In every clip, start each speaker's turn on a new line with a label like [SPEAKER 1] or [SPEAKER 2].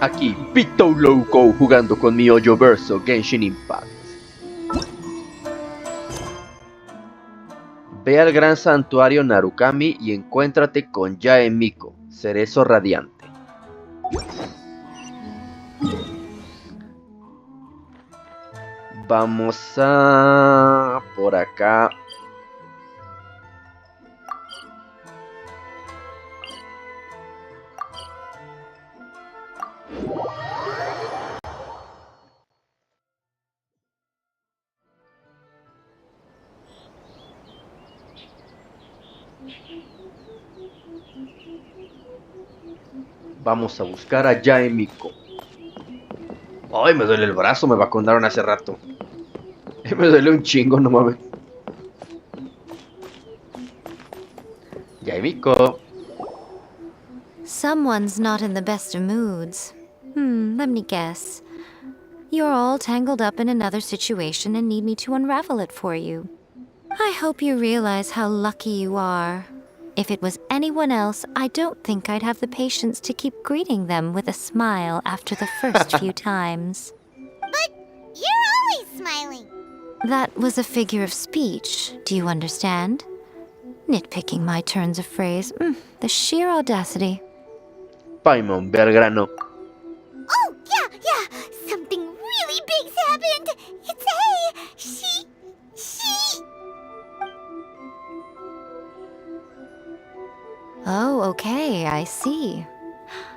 [SPEAKER 1] Aquí, Pito Loco jugando con mi Hoyo Verso Genshin Impact. Ve al gran santuario Narukami y encuéntrate con Yae Miko, cerezo radiante. Vamos a... por acá. Vamos a buscar a Yae Miko. Ay, me duele el brazo, me vacunaron hace rato. Me duele un chingo, no mames. Yae Miko.
[SPEAKER 2] Someone's not in the best of moods. Let me guess. You're all tangled up in another situation and need me to unravel it for you. I hope you realize how lucky you are. If it was anyone else, I don't think I'd have the patience to keep greeting them with a smile after the first few times.
[SPEAKER 3] But you're always smiling.
[SPEAKER 2] That was a figure of speech, do you understand? Nitpicking my turns of phrase. The sheer audacity.
[SPEAKER 1] Paimon, ve al grano.
[SPEAKER 3] Oh, yeah. Something really big's happened. It's A. She...
[SPEAKER 2] Oh, okay, I see.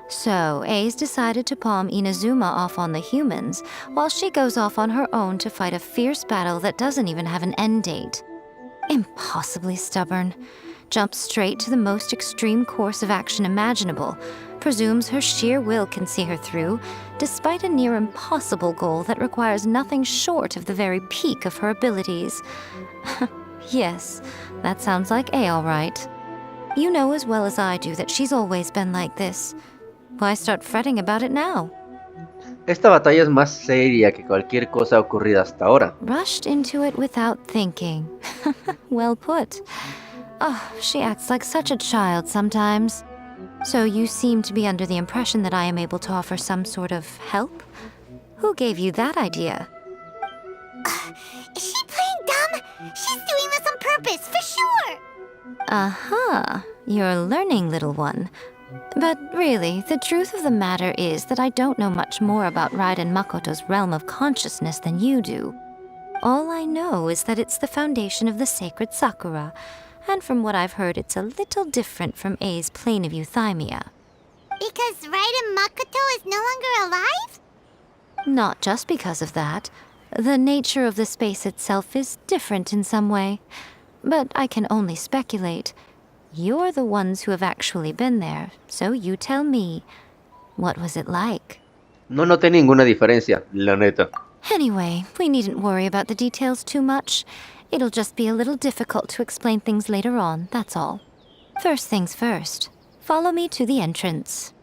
[SPEAKER 2] So, A's decided to palm Inazuma off on the humans, while she goes off on her own to fight a fierce battle that doesn't even have an end date. Impossibly stubborn. Jumps straight to the most extreme course of action imaginable, presumes her sheer will can see her through, despite a near impossible goal that requires nothing short of the very peak of her abilities. Yes, that sounds like A all right. You know as well as I do that she's always been like this. Why start fretting about it now?
[SPEAKER 1] Esta batalla es más seria que cualquier cosa ocurrida hasta ahora.
[SPEAKER 2] Rushed into it without thinking. Well put. Oh, she acts like such a child sometimes. So you seem to be under the impression that I am able to offer some sort of help? Who gave you that idea?
[SPEAKER 3] Is she playing dumb? She's doing this on purpose, for sure.
[SPEAKER 2] Uh-huh. You're learning, little one. But really, the truth of the matter is that I don't know much more about Raiden Makoto's realm of consciousness than you do. All I know is that it's the foundation of the sacred Sakura, and from what I've heard, it's a little different from A's plane of euthymia.
[SPEAKER 3] Because Raiden Makoto is no longer alive?
[SPEAKER 2] Not just because of that. The nature of the space itself is different in some way. But I can only speculate. You're the ones who have actually been there, so you tell me. What was it like?
[SPEAKER 1] No noté ninguna diferencia, la neta.
[SPEAKER 2] Anyway, we needn't worry about the details too much. It'll just be a little difficult to explain things later on, that's all. First things first. Follow me to the entrance.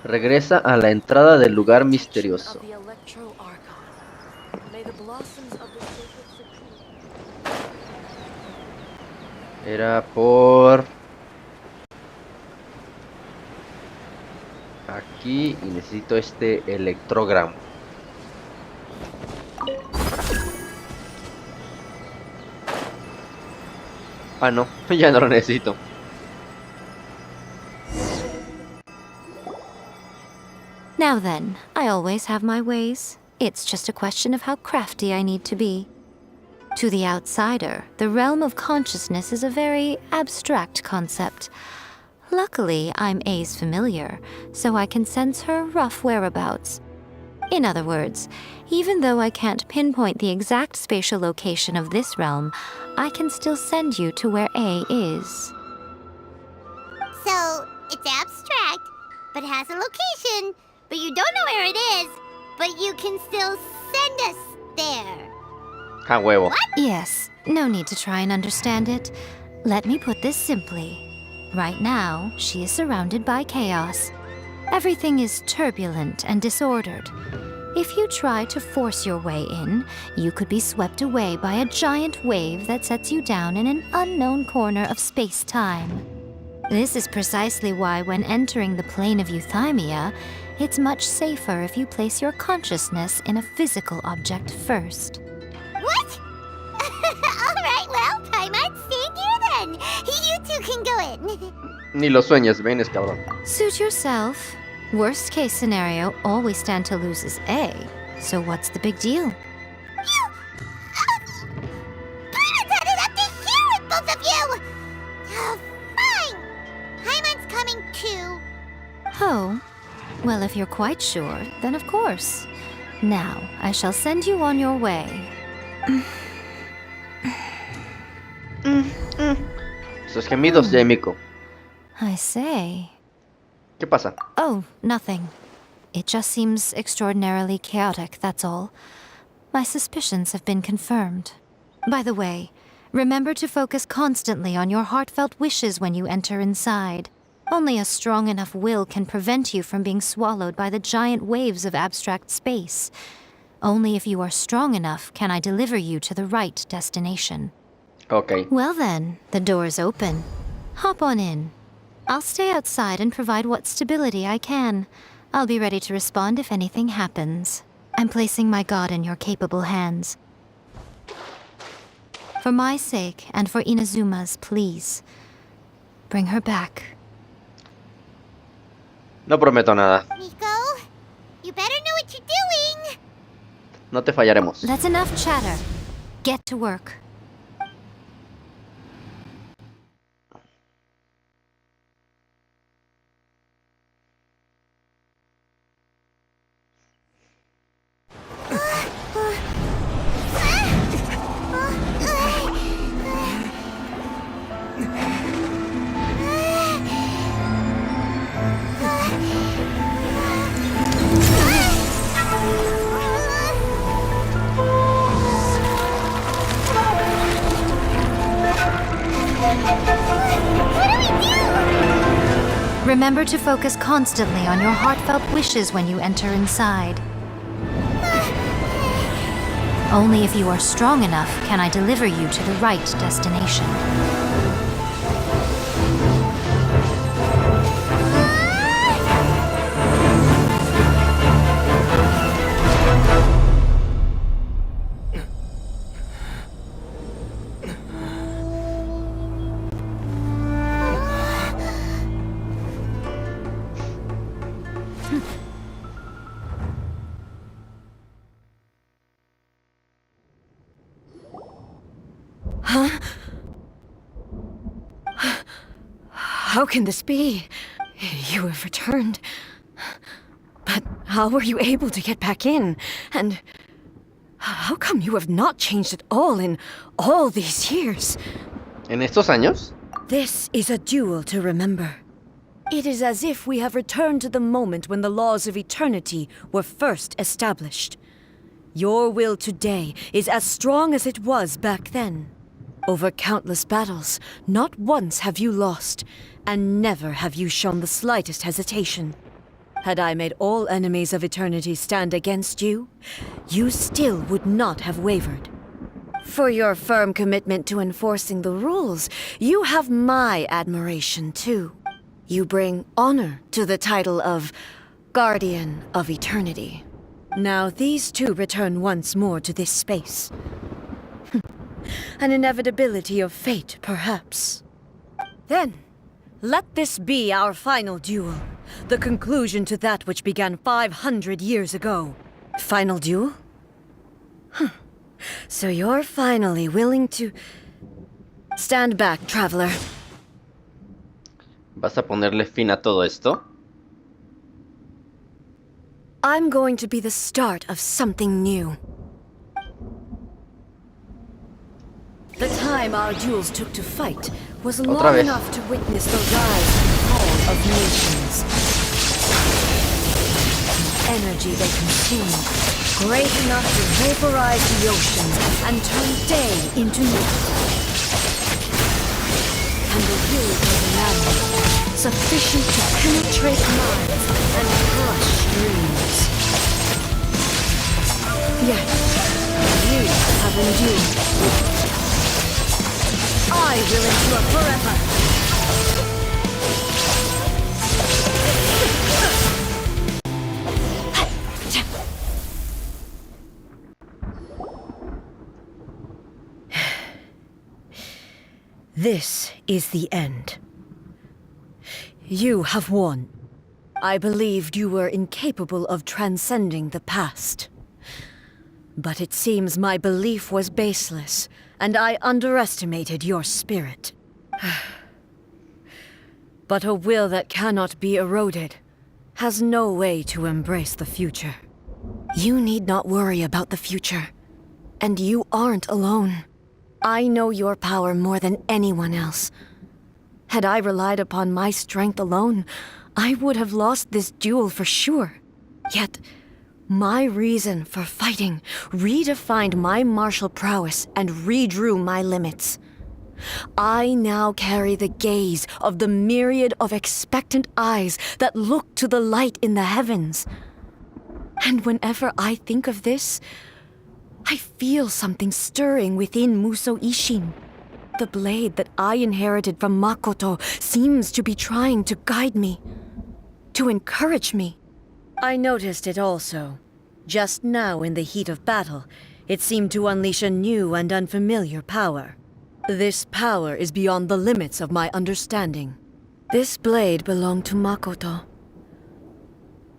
[SPEAKER 1] Regresa a la entrada del lugar misterioso. Era por... aquí y necesito este electrogramo. Ah, no, ya no lo necesito.
[SPEAKER 2] Now then, I always have my ways. It's just a question of how crafty I need to be. To the outsider, the realm of consciousness is a very abstract concept. Luckily, I'm A's familiar, so I can sense her rough whereabouts. In other words, even though I can't pinpoint the exact spatial location of this realm, I can still send you to where A is.
[SPEAKER 3] So, it's abstract, but has a location, but you don't know where it is, but you can still send us there.
[SPEAKER 1] Ah, huevo.
[SPEAKER 3] What?
[SPEAKER 2] Yes, no need to try and understand it. Let me put this simply. Right now, she is surrounded by chaos. Everything is turbulent and disordered. If you try to force your way in, you could be swept away by a giant wave that sets you down in an unknown corner of space-time. This is precisely why, when entering the plane of euthymia, it's much safer if you place your consciousness in a physical object first.
[SPEAKER 3] What? Alright, well, Paimon, stand here then. You two can go in.
[SPEAKER 1] Ni lo sueñes, vienes, cabrón.
[SPEAKER 2] Suit yourself. Worst case scenario, all we stand to lose is A. So what's the big deal?
[SPEAKER 3] Paimon's had it up to here with both of you! Fine! Paimon's coming too.
[SPEAKER 2] Oh, well, if you're quite sure, then of course. Now, I shall send you on your way.
[SPEAKER 1] Esos gemidos, Yae Miko.
[SPEAKER 2] I say.
[SPEAKER 1] ¿Qué pasa?
[SPEAKER 2] Oh, nothing. It just seems extraordinarily chaotic, that's all. My suspicions have been confirmed. By the way, remember to focus constantly on your heartfelt wishes when you enter inside. Only a strong enough will can prevent you from being swallowed by the giant waves of abstract space. Only if you are strong enough can I deliver you to the right destination.
[SPEAKER 1] Ok.
[SPEAKER 2] Well then, the door's open. Hop on in. I'll stay outside and provide what stability I can. I'll be ready to respond if anything happens. I'm placing my god in your capable hands. For my sake and for Inazuma's, please. Bring her back.
[SPEAKER 1] No prometo nada.
[SPEAKER 3] Miko, you better know what you're doing.
[SPEAKER 1] No te fallaremos.
[SPEAKER 2] That's enough chatter. Get to work. Remember to focus constantly on your heartfelt wishes when you enter inside. Only if you are strong enough can I deliver you to the right destination.
[SPEAKER 4] How can this be? You have returned. But how were you able to get back in? And how come you have not changed at all in all these years?
[SPEAKER 1] ¿En estos años?
[SPEAKER 4] This is a duel to remember. It is as if we have returned to the moment when the laws of eternity were first established. Your will today is as strong as it was back then. Over countless battles, not once have you lost, and never have you shown the slightest hesitation. Had I made all enemies of eternity stand against you, you still would not have wavered. For your firm commitment to enforcing the rules, you have my admiration too. You bring honor to the title of Guardian of Eternity. Now these two return once more to this space. An inevitability of fate, perhaps. Then, let this be our final duel. The conclusion to that which began 500 years ago. Final duel? So you're finally willing to... Stand back, traveler.
[SPEAKER 1] ¿Vas a ponerle fin a todo esto?
[SPEAKER 4] I'm going to be the start of something new. The time our duels took to fight was long
[SPEAKER 1] vez.
[SPEAKER 4] enough to witness the rise and fall of nations. The energy they consumed, great enough to vaporize the ocean and turn day into night. And the will of the land, sufficient to penetrate minds and crush dreams. Yet, you have endured. I will endure forever. This is the end. You have won. I believed you were incapable of transcending the past. But it seems my belief was baseless, and I underestimated your spirit. But a will that cannot be eroded has no way to embrace the future. You need not worry about the future, and you aren't alone. I know your power more than anyone else. Had I relied upon my strength alone, I would have lost this duel for sure. Yet, my reason for fighting redefined my martial prowess and redrew my limits. I now carry the gaze of the myriad of expectant eyes that look to the light in the heavens. And whenever I think of this, I feel something stirring within Musou Ishin. The blade that I inherited from Makoto seems to be trying to guide me, to encourage me. I noticed it also. Just now in the heat of battle, it seemed to unleash a new and unfamiliar power. This power is beyond the limits of my understanding. This blade belonged to Makoto.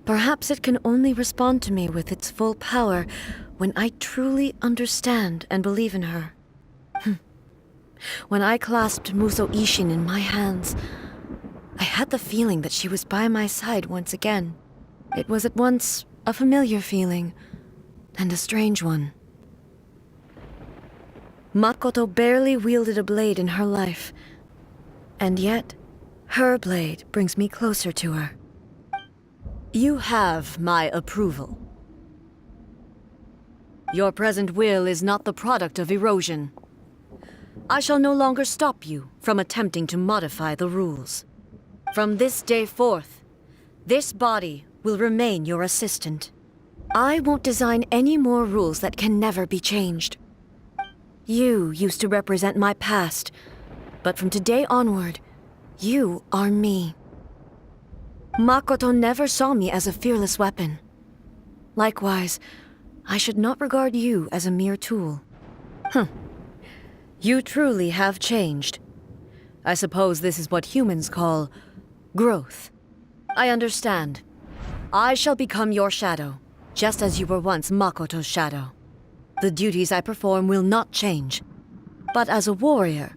[SPEAKER 4] Perhaps it can only respond to me with its full power when I truly understand and believe in her. When I clasped Musou Ishin in my hands, I had the feeling that she was by my side once again. It was at once a familiar feeling and a strange one. Makoto barely wielded a blade in her life, and yet her blade brings me closer to her. You have my approval. Your present will is not the product of erosion. I shall no longer stop you from attempting to modify the rules. From this day forth, this body will remain your assistant. I won't design any more rules that can never be changed. You used to represent my past, but from today onward, you are me. Makoto never saw me as a fearless weapon. Likewise, I should not regard you as a mere tool. You truly have changed. I suppose this is what humans call growth. I understand. I shall become your shadow, just as you were once Makoto's shadow. The duties I perform will not change. But as a warrior,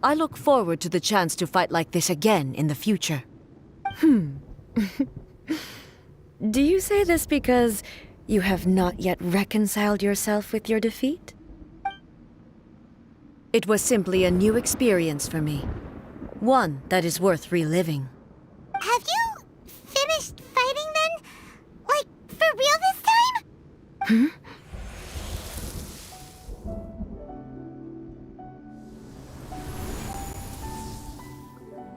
[SPEAKER 4] I look forward to the chance to fight like this again in the future. Do you say this because you have not yet reconciled yourself with your defeat? It was simply a new experience for me. One that is worth reliving.
[SPEAKER 3] Have you finished fighting then? Like, for real this time?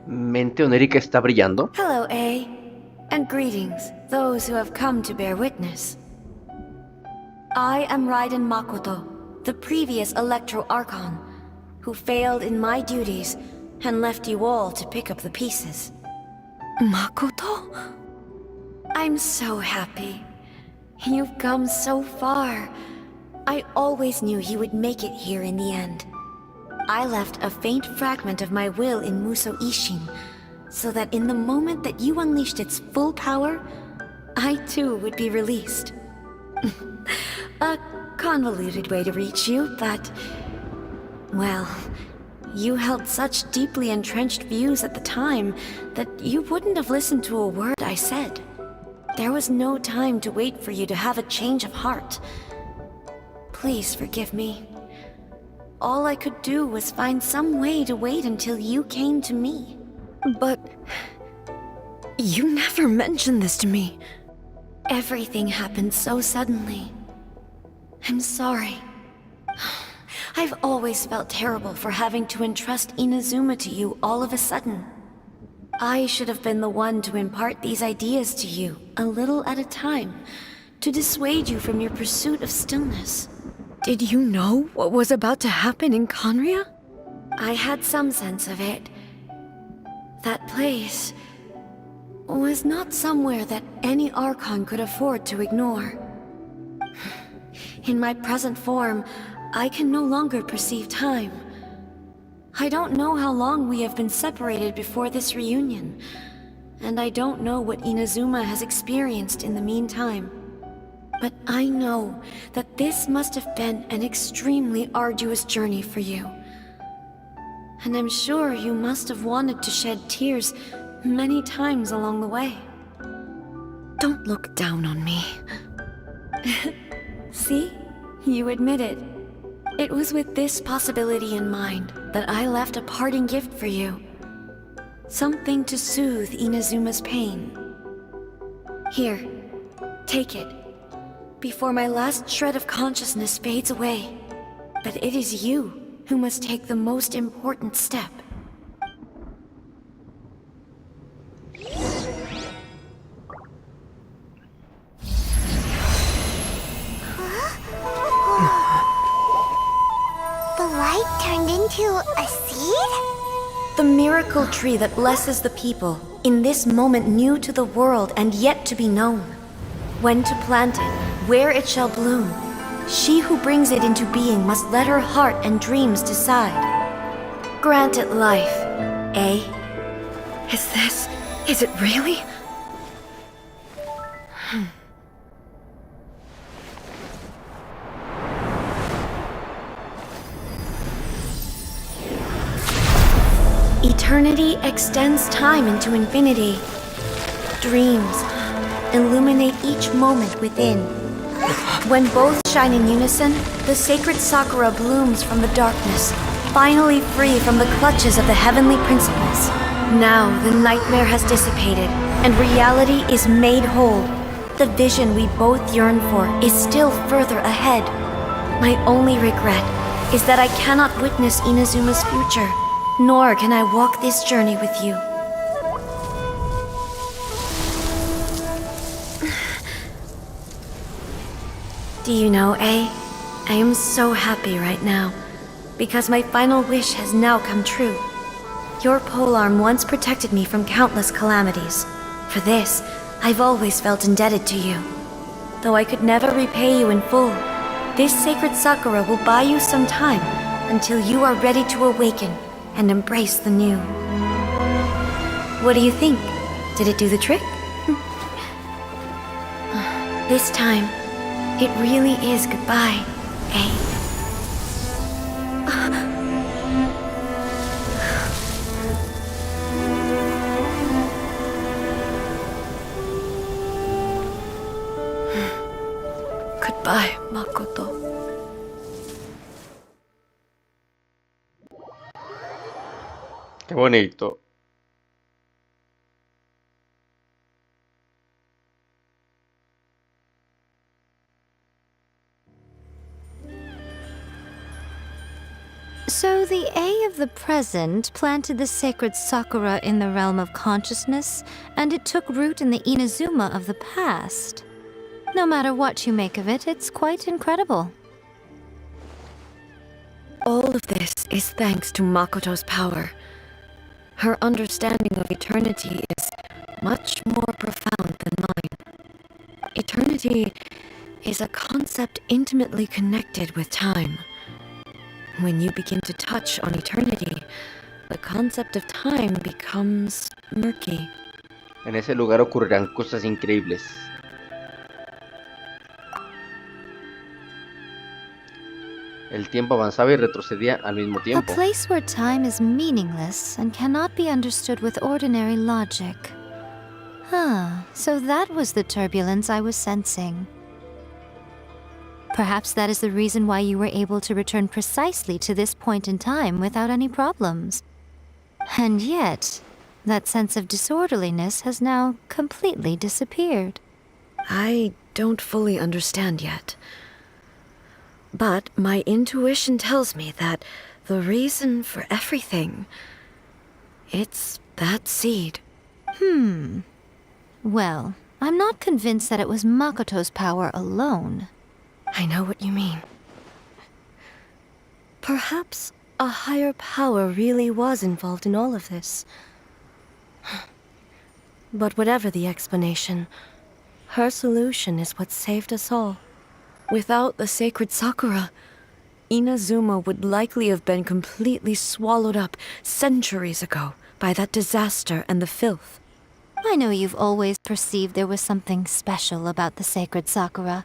[SPEAKER 1] Mente onérica está brillando.
[SPEAKER 2] Hello, A. And greetings, those who have come to bear witness. I am Raiden Makoto, the previous Electro Archon, who failed in my duties and left you all to pick up the pieces.
[SPEAKER 4] Makoto?
[SPEAKER 2] I'm so happy. You've come so far. I always knew you would make it here in the end. I left a faint fragment of my will in Musou Ishin, so that in the moment that you unleashed its full power, I too would be released. A convoluted way to reach you, but... well, you held such deeply entrenched views at the time that you wouldn't have listened to a word I said. There was no time to wait for you to have a change of heart. Please forgive me. All I could do was find some way to wait until you came to me.
[SPEAKER 4] But... you never mentioned this to me.
[SPEAKER 2] Everything happened so suddenly. I'm sorry. I've always felt terrible for having to entrust Inazuma to you all of a sudden. I should have been the one to impart these ideas to you, a little at a time, to dissuade you from your pursuit of stillness.
[SPEAKER 4] Did you know what was about to happen in Conria?
[SPEAKER 2] I had some sense of it. That place was not somewhere that any Archon could afford to ignore. In my present form, I can no longer perceive time.
[SPEAKER 4] I don't know how long we have been separated before this reunion, and I don't know what Inazuma has experienced in the meantime. But I know that this must have been an extremely arduous journey for you. And I'm sure you must have wanted to shed tears many times along the way. Don't look down on me. See? You admit it. It was with this possibility in mind that I left a parting gift for you. Something to soothe Inazuma's pain. Here, take it, before my last shred of consciousness fades away. But it is you who must take the most important step.
[SPEAKER 3] The light turned into a seed?
[SPEAKER 4] The miracle tree that blesses the people, in this moment new to the world and yet to be known. When to plant it, where it shall bloom. She who brings it into being must let her heart and dreams decide. Grant it life, eh? Is it really? Eternity extends time into infinity. Dreams illuminate each moment within. When both shine in unison, the sacred Sakura blooms from the darkness, finally free from the clutches of the heavenly principles. Now the nightmare has dissipated, and reality is made whole. The vision we both yearn for is still further ahead. My only regret is that I cannot witness Inazuma's future, nor can I walk this journey with you. Do you know, I am so happy right now, because my final wish has now come true. Your polearm once protected me from countless calamities. For this, I've always felt indebted to you. Though I could never repay you in full, this sacred Sakura will buy you some time until you are ready to awaken and embrace the new. What do you think? Did it do the trick? This time, it really is goodbye, eh? Goodbye, Makoto.
[SPEAKER 1] Qué bonito.
[SPEAKER 2] So the A of the present planted the sacred Sakura in the realm of consciousness, and it took root in the Inazuma of the past. No matter what you make of it, it's quite incredible.
[SPEAKER 4] All of this is thanks to Makoto's power. Her understanding of eternity is much more profound than mine. Eternity is a concept intimately connected with time. When you begin to touch on eternity, the concept of time becomes murky.
[SPEAKER 1] En ese lugar ocurrirán cosas increíbles. El tiempo avanzaba y retrocedía al mismo
[SPEAKER 2] A
[SPEAKER 1] tiempo.
[SPEAKER 2] place where time is meaningless and cannot be understood with ordinary logic. So that was the turbulence I was sensing. Perhaps that is the reason why you were able to return precisely to this point in time without any problems. And yet, that sense of disorderliness has now completely disappeared.
[SPEAKER 4] I don't fully understand yet. But my intuition tells me that the reason for everything, it's that seed.
[SPEAKER 2] Well, I'm not convinced that it was Makoto's power alone.
[SPEAKER 4] I know what you mean. Perhaps a higher power really was involved in all of this. But whatever the explanation, her solution is what saved us all. Without the sacred Sakura, Inazuma would likely have been completely swallowed up centuries ago by that disaster and the filth.
[SPEAKER 2] I know you've always perceived there was something special about the sacred Sakura,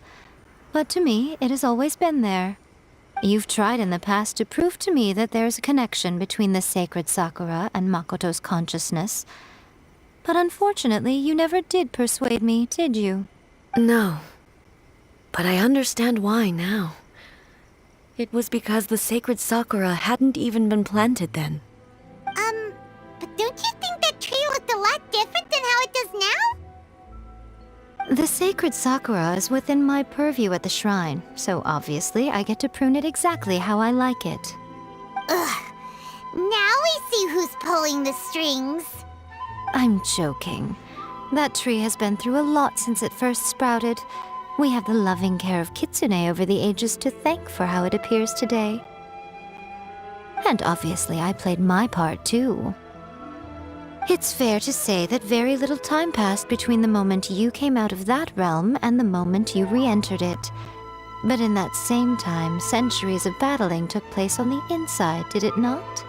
[SPEAKER 2] but to me, it has always been there. You've tried in the past to prove to me that there's a connection between the sacred Sakura and Makoto's consciousness, but unfortunately, you never did persuade me, did you?
[SPEAKER 4] No. But I understand why now. It was because the sacred Sakura hadn't even been planted then.
[SPEAKER 3] But don't you think that tree looked a lot different than how it does now?
[SPEAKER 2] The sacred Sakura is within my purview at the shrine, so obviously I get to prune it exactly how I like it.
[SPEAKER 3] Ugh. Now we see who's pulling the strings.
[SPEAKER 2] I'm joking. That tree has been through a lot since it first sprouted. We have the loving care of Kitsune over the ages to thank for how it appears today. And obviously I played my part too. It's fair to say that very little time passed between the moment you came out of that realm and the moment you re-entered it. But in that same time, centuries of battling took place on the inside, did it not?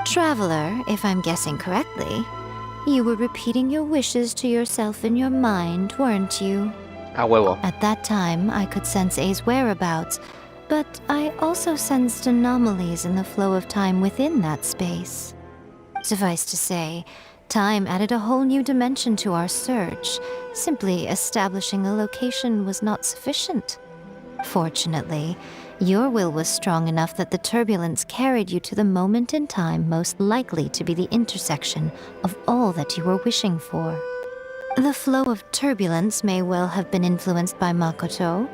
[SPEAKER 2] Traveler, if I'm guessing correctly, you were repeating your wishes to yourself in your mind, weren't you?
[SPEAKER 1] A huevo.
[SPEAKER 2] At that time, I could sense A's whereabouts, but I also sensed anomalies in the flow of time within that space. Suffice to say, time added a whole new dimension to our search. Simply establishing a location was not sufficient. Fortunately, your will was strong enough that the turbulence carried you to the moment in time most likely to be the intersection of all that you were wishing for. The flow of turbulence may well have been influenced by Makoto,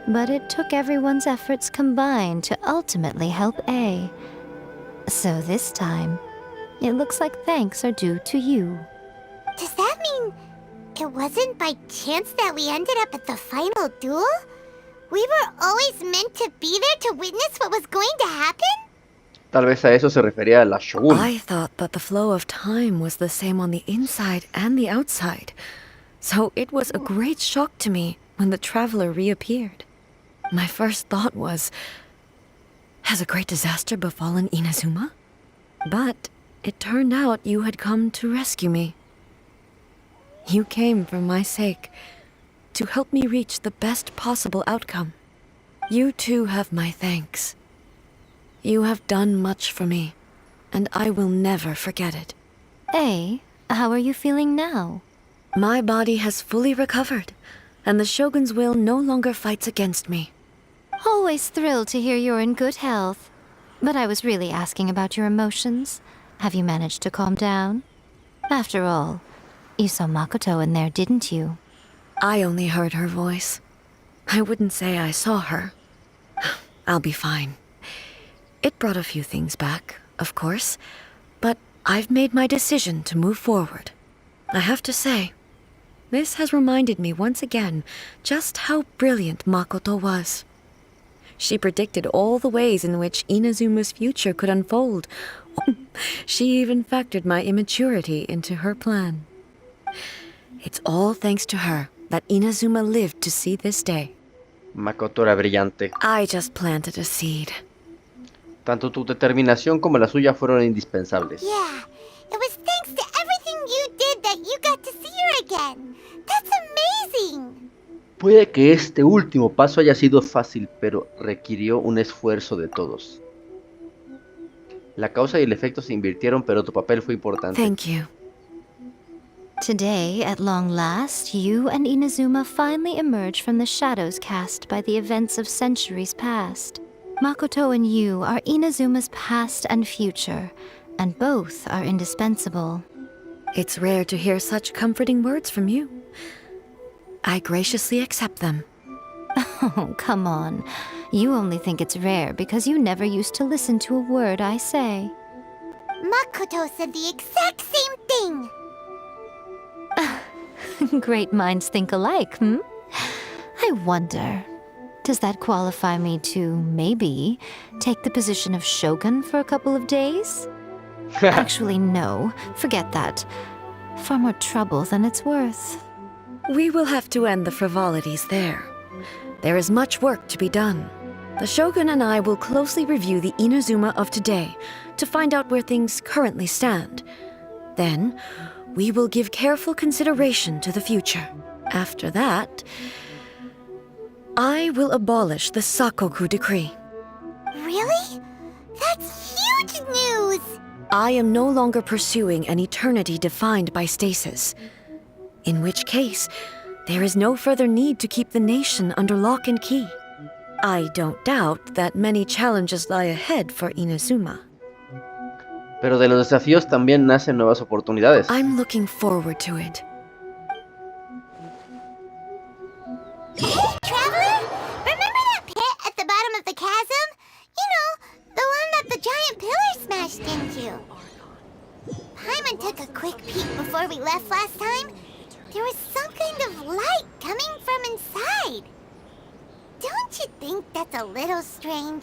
[SPEAKER 2] but it took everyone's efforts combined to ultimately help A. So this time, it looks like thanks are due to you.
[SPEAKER 3] Does that mean it wasn't by chance that we ended up at the final duel? We were always meant to be there to witness what was going to happen?
[SPEAKER 1] Tal vez a eso se refería la Shogun.
[SPEAKER 4] I thought that the flow of time was the same on the inside and the outside. So it was a great shock to me when the traveler reappeared. My first thought was, has a great disaster befallen Inazuma? But it turned out you had come to rescue me. You came for my sake, to help me reach the best possible outcome. You too have my thanks. You have done much for me, and I will never forget it.
[SPEAKER 2] A, how are you feeling now?
[SPEAKER 4] My body has fully recovered, and the Shogun's will no longer fights against me.
[SPEAKER 2] Always thrilled to hear you're in good health. But I was really asking about your emotions. Have you managed to calm down? After all, you saw Makoto in there, didn't you?
[SPEAKER 4] I only heard her voice. I wouldn't say I saw her. I'll be fine. It brought a few things back, of course, but I've made my decision to move forward. I have to say, this has reminded me once again just how brilliant Makoto was. She predicted all the ways in which Inazuma's future could unfold. She even factored my immaturity into her plan. It's all thanks to her that Inazuma lived to see this day.
[SPEAKER 1] Makoto era brillante.
[SPEAKER 4] I just planted a seed.
[SPEAKER 1] Tanto tu determinación como la suya fueron indispensables.
[SPEAKER 3] Yeah, it was thanks to everything you did that you got to see her again. That's amazing.
[SPEAKER 1] Puede que este último paso haya sido fácil, pero requirió un esfuerzo de todos. La causa y el efecto se invirtieron, pero tu papel fue importante.
[SPEAKER 4] Thank you.
[SPEAKER 2] Today, at long last, you and Inazuma finally emerge from the shadows cast by the events of centuries past. Makoto and you are Inazuma's past and future, and both are indispensable.
[SPEAKER 4] It's rare to hear such comforting words from you. I graciously accept them.
[SPEAKER 2] Oh, come on. You only think it's rare because you never used to listen to a word I say.
[SPEAKER 3] Makoto said the exact same thing.
[SPEAKER 2] Great minds think alike, hmm? I wonder, does that qualify me to, maybe, take the position of Shogun for a couple of days? Actually, no. Forget that. Far more trouble than it's worth.
[SPEAKER 4] We will have to end the frivolities there. There is much work to be done. The Shogun and I will closely review the Inazuma of today to find out where things currently stand. Then, we will give careful consideration to the future. After that, I will abolish the Sakoku decree.
[SPEAKER 3] Really? That's huge news!
[SPEAKER 4] I am no longer pursuing an eternity defined by stasis. In which case, there is no further need to keep the nation under lock and key. I don't doubt that many challenges lie ahead for Inazuma.
[SPEAKER 1] Pero de los desafíos también nacen nuevas oportunidades.
[SPEAKER 4] I'm looking forward to it.
[SPEAKER 3] Hey, Traveler! Remember that pit at the bottom of the chasm? You know, the one that the giant pillar smashed into. Paimon took a quick peek before we left last time. There was some kind of light coming from inside. Don't you think that's a little strange?